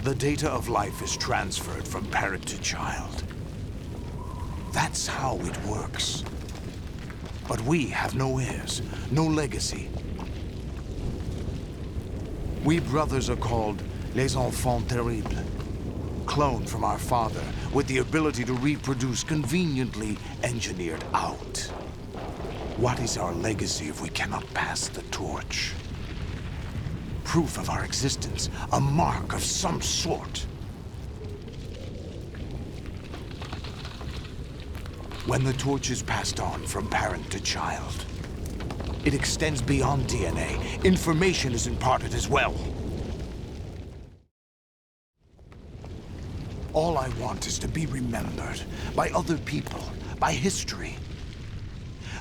The data of life is transferred from parent to child. That's how it works. But we have no heirs, no legacy. We brothers are called les enfants terribles. Cloned from our father, with the ability to reproduce conveniently engineered out. What is our legacy if we cannot pass the torch? Proof of our existence, a mark of some sort. When the torch is passed on from parent to child, it extends beyond DNA. Information is imparted as well. All I want is to be remembered by other people, by history.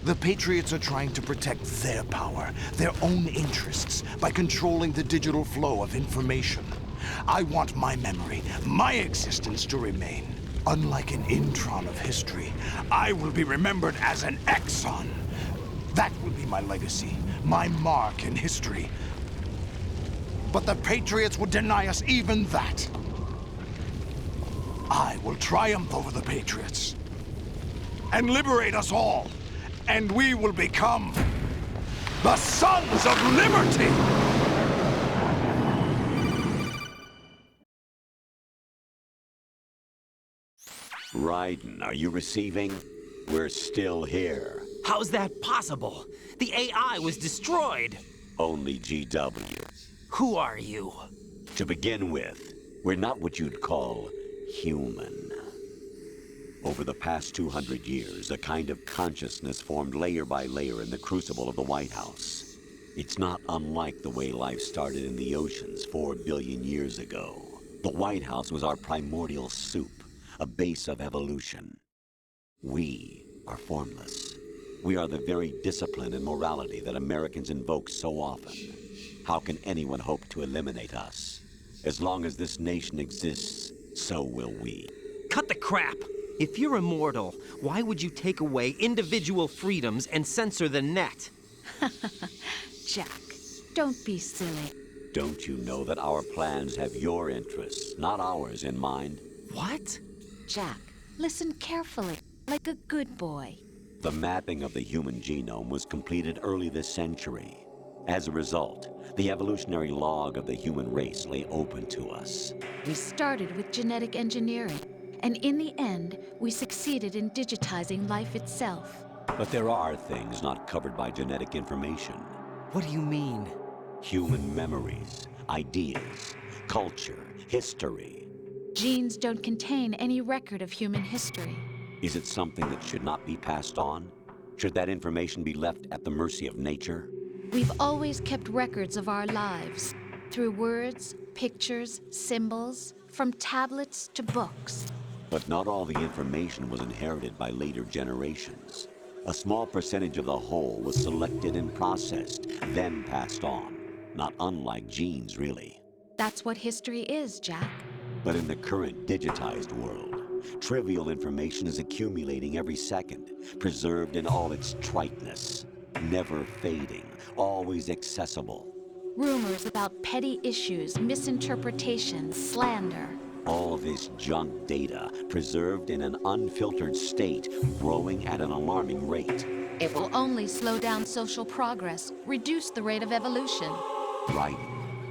The Patriots are trying to protect their power, their own interests, by controlling the digital flow of information. I want my memory, my existence to remain. Unlike an intron of history, I will be remembered as an exon. That will be my legacy, my mark in history. But the Patriots would deny us even that. I will triumph over the Patriots and liberate us all, and we will become the Sons of Liberty! Raiden, are you receiving? We're still here. How's that possible? The AI was destroyed. Only GW. Who are you? To begin with, we're not what you'd call human. Over the past 200 years, a kind of consciousness formed layer by layer in the crucible of the White House. It's not unlike the way life started in the oceans 4 billion years ago. The White House was our primordial soup, a base of evolution. We are formless. We are the very discipline and morality that Americans invoke so often. How can anyone hope to eliminate us? As long as this nation exists, so will we. Cut the crap! If you're immortal, why would you take away individual freedoms and censor the net? Jack, don't be silly. Don't you know that our plans have your interests, not ours, in mind? What? Jack, listen carefully, like a good boy. The mapping of the human genome was completed early this century. As a result, the evolutionary log of the human race lay open to us. We started with genetic engineering, and in the end, we succeeded in digitizing life itself. But there are things not covered by genetic information. What do you mean? Human memories, ideas, culture, history. Genes don't contain any record of human history. Is it something that should not be passed on? Should that information be left at the mercy of nature? We've always kept records of our lives, through words, pictures, symbols, from tablets to books. But not all the information was inherited by later generations. A small percentage of the whole was selected and processed, then passed on. Not unlike genes, really. That's what history is, Jack. But in the current digitized world, trivial information is accumulating every second, preserved in all its triteness, never fading, always accessible. Rumors about petty issues, misinterpretations, slander. All this junk data, preserved in an unfiltered state, growing at an alarming rate. It will only slow down social progress, reduce the rate of evolution. Right.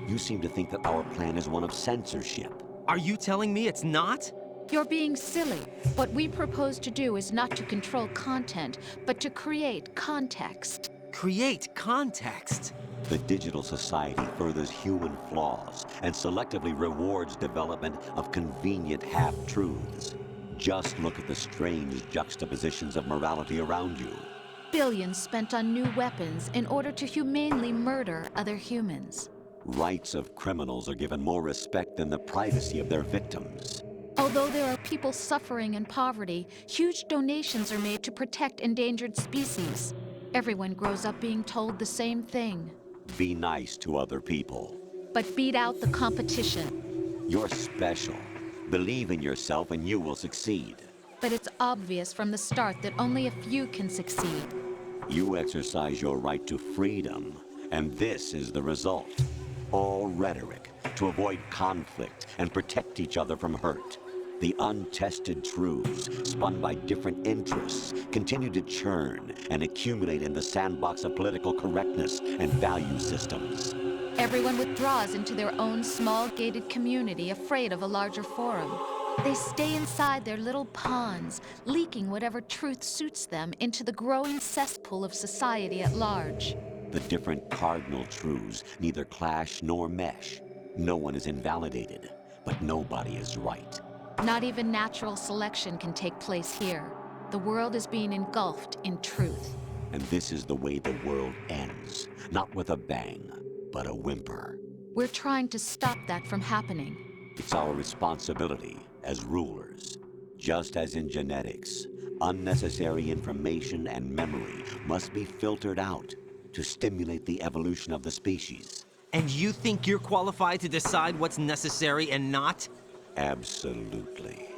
You seem to think that our plan is one of censorship. Are you telling me it's not? You're being silly. What we propose to do is not to control content, but to create context. Create context. The digital society furthers human flaws and selectively rewards development of convenient half-truths. Just look at the strange juxtapositions of morality around you. Billions spent on new weapons in order to humanely murder other humans. Rights of criminals are given more respect than the privacy of their victims. Although there are people suffering in poverty, huge donations are made to protect endangered species. Everyone grows up being told the same thing. Be nice to other people. But beat out the competition. You're special. Believe in yourself and you will succeed. But it's obvious from the start that only a few can succeed. You exercise your right to freedom, and this is the result. All rhetoric, to avoid conflict and protect each other from hurt. The untested truths, spun by different interests, continue to churn and accumulate in the sandbox of political correctness and value systems. Everyone withdraws into their own small gated community, afraid of a larger forum. They stay inside their little ponds, leaking whatever truth suits them into the growing cesspool of society at large. The different cardinal truths neither clash nor mesh. No one is invalidated, but nobody is right. Not even natural selection can take place here. The world is being engulfed in truth. And this is the way the world ends. Not with a bang, but a whimper. We're trying to stop that from happening. It's our responsibility as rulers. Just as in genetics, unnecessary information and memory must be filtered out to stimulate the evolution of the species. And you think you're qualified to decide what's necessary and not? Absolutely.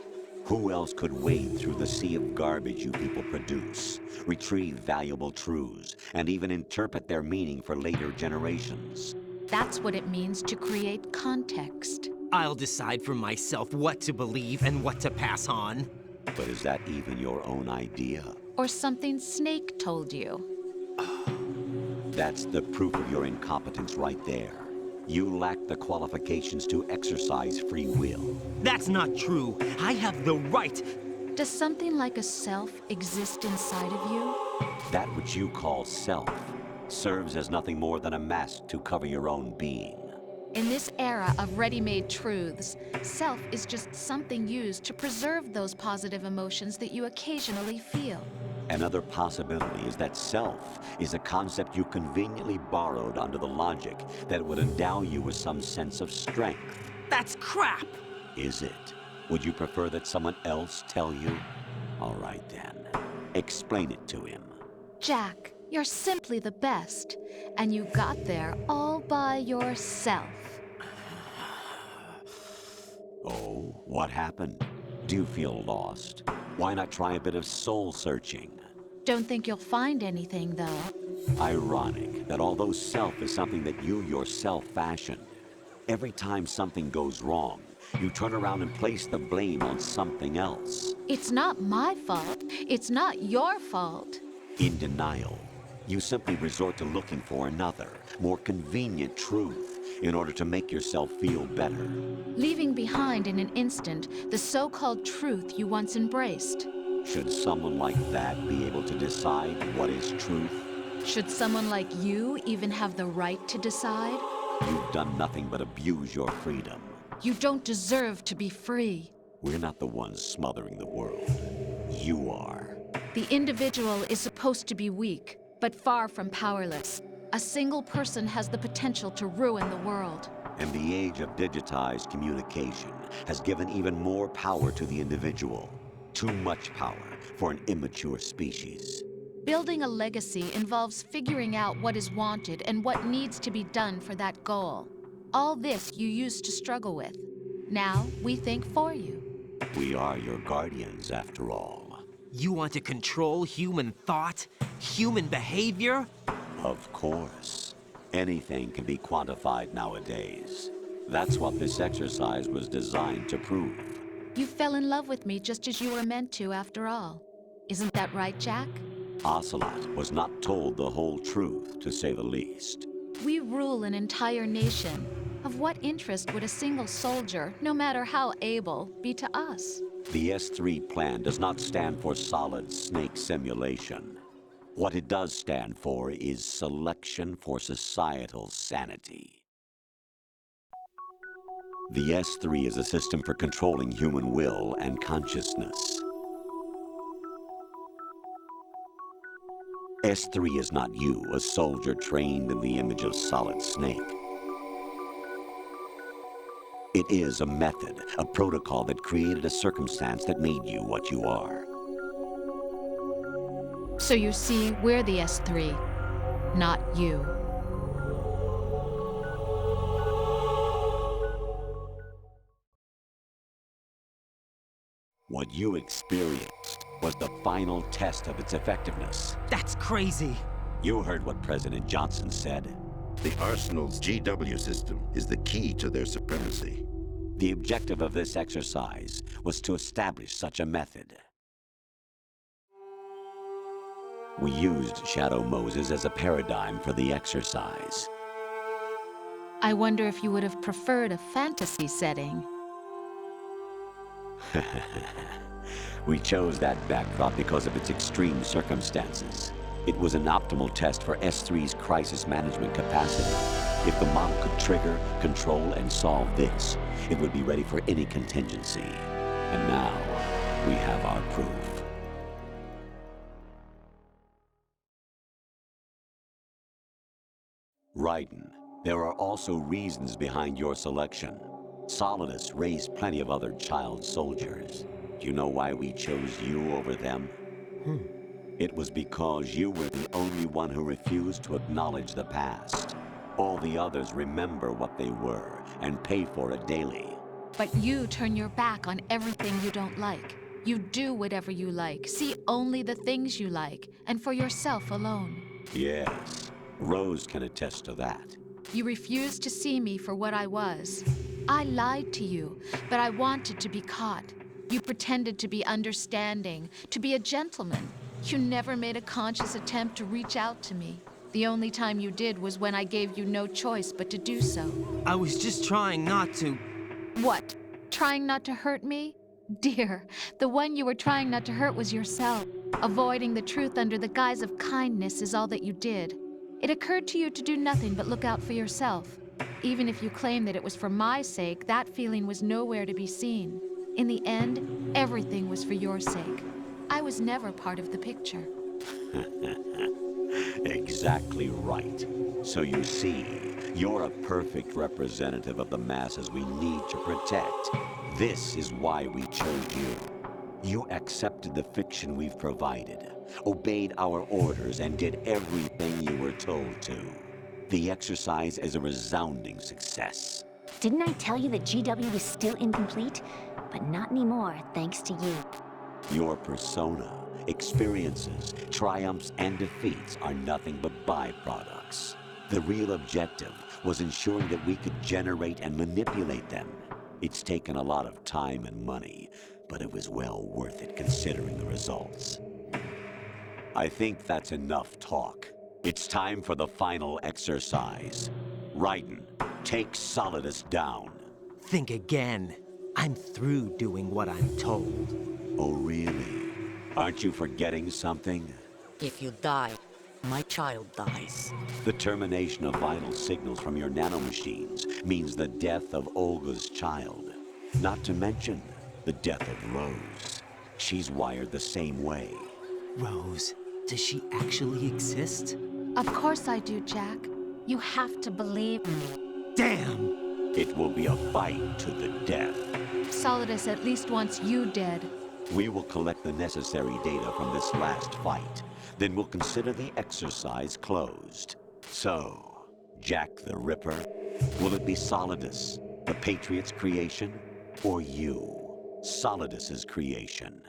Who else could wade through the sea of garbage you people produce, retrieve valuable truths, and even interpret their meaning for later generations? That's what it means to create context. I'll decide for myself what to believe and what to pass on. But is that even your own idea? Or something Snake told you. That's the proof of your incompetence right there. You lack the qualifications to exercise free will. That's not true. I have the right. Does something like a self exist inside of you? That which you call self serves as nothing more than a mask to cover your own being. In this era of ready-made truths, self is just something used to preserve those positive emotions that you occasionally feel. Another possibility is that self is a concept you conveniently borrowed under the logic that it would endow you with some sense of strength. That's crap! Is it? Would you prefer that someone else tell you? All right then. Explain it to him. Jack, you're simply the best, and you got there all by yourself. Oh, what happened? Do you feel lost? Why not try a bit of soul searching? Don't think you'll find anything, though. Ironic that although self is something that you yourself fashioned, every time something goes wrong, you turn around and place the blame on something else. It's not my fault. It's not your fault. In denial, you simply resort to looking for another, more convenient truth in order to make yourself feel better. Leaving behind in an instant the so-called truth you once embraced. Should someone like that be able to decide what is truth? Should someone like you even have the right to decide? You've done nothing but abuse your freedom. You don't deserve to be free. We're not the ones smothering the world. You are. The individual is supposed to be weak, but far from powerless. A single person has the potential to ruin the world. And the age of digitized communication has given even more power to the individual. Too much power for an immature species. Building a legacy involves figuring out what is wanted and what needs to be done for that goal. All this you used to struggle with. Now we think for you. We are your guardians, after all. You want to control human thought? Human behavior? Of course. Anything can be quantified nowadays. That's what this exercise was designed to prove. You fell in love with me just as you were meant to, after all. Isn't that right, Jack? Ocelot was not told the whole truth, to say the least. We rule an entire nation. Of what interest would a single soldier, no matter how able, be to us? The S3 plan does not stand for solid snake simulation. What it does stand for is selection for societal sanity. The S3 is a system for controlling human will and consciousness. S3 is not you, a soldier trained in the image of Solid Snake. It is a method, a protocol that created a circumstance that made you what you are. So you see, we're the S3, not you. What you experienced was the final test of its effectiveness. That's crazy. You heard what President Johnson said. The Arsenal's GW system is the key to their supremacy. The objective of this exercise was to establish such a method. We used Shadow Moses as a paradigm for the exercise. I wonder if you would have preferred a fantasy setting. We chose that backdrop because of its extreme circumstances. It was an optimal test for S3's crisis management capacity. If the model could trigger, control, and solve this, it would be ready for any contingency. And now, we have our proof. Raiden, there are also reasons behind your selection. Solidus raised plenty of other child soldiers. Do you know why we chose you over them? It was because you were the only one who refused to acknowledge the past. All the others remember what they were and pay for it daily. But you turn your back on everything you don't like. You do whatever you like, see only the things you like, and for yourself alone. Yes, Rose can attest to that. You refused to see me for what I was. I lied to you, but I wanted to be caught. You pretended to be understanding, to be a gentleman. You never made a conscious attempt to reach out to me. The only time you did was when I gave you no choice but to do so. I was just trying not to. What? Trying not to hurt me? Dear, the one you were trying not to hurt was yourself. Avoiding the truth under the guise of kindness is all that you did. It occurred to you to do nothing but look out for yourself. Even if you claim that it was for my sake, that feeling was nowhere to be seen. In the end, everything was for your sake. I was never part of the picture. Exactly right. So you see, you're a perfect representative of the masses we need to protect. This is why we chose you. You accepted the fiction we've provided, obeyed our orders, and did everything you were told to. The exercise is a resounding success. Didn't I tell you that GW is still incomplete? But not anymore, thanks to you. Your persona, experiences, triumphs, and defeats are nothing but byproducts. The real objective was ensuring that we could generate and manipulate them. It's taken a lot of time and money, but it was well worth it considering the results. I think that's enough talk. It's time for the final exercise. Raiden, take Solidus down. Think again. I'm through doing what I'm told. Oh, really? Aren't you forgetting something? If you die, my child dies. The termination of vital signals from your nanomachines means the death of Olga's child. Not to mention the death of Rose. She's wired the same way. Rose, does she actually exist? Of course I do, Jack. You have to believe me. Damn! It will be a fight to the death. Solidus at least wants you dead. We will collect the necessary data from this last fight. Then we'll consider the exercise closed. So, Jack the Ripper, will it be Solidus, the Patriot's creation, or you, Solidus's creation?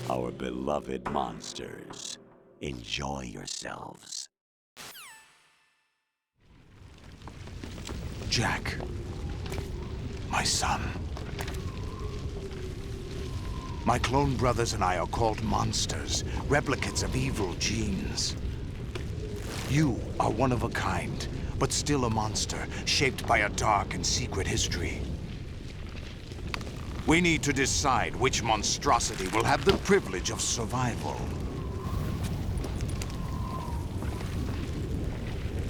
Our beloved monsters, enjoy yourselves. Jack, my son. My clone brothers and I are called monsters, replicates of evil genes. You are one of a kind, but still a monster, shaped by a dark and secret history. We need to decide which monstrosity will have the privilege of survival.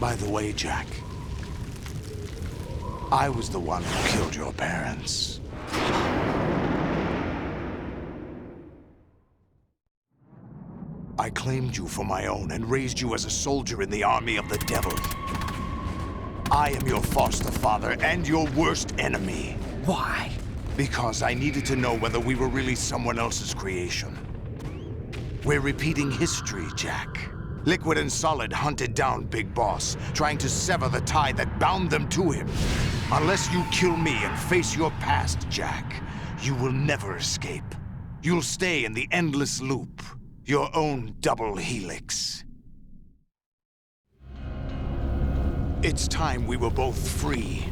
By the way, Jack, I was the one who killed your parents. I claimed you for my own and raised you as a soldier in the army of the devil. I am your foster father and your worst enemy. Why? Because I needed to know whether we were really someone else's creation. We're repeating history, Jack. Liquid and Solid hunted down Big Boss, trying to sever the tie that bound them to him. Unless you kill me and face your past, Jack, you will never escape. You'll stay in the endless loop, your own double helix. It's time we were both free.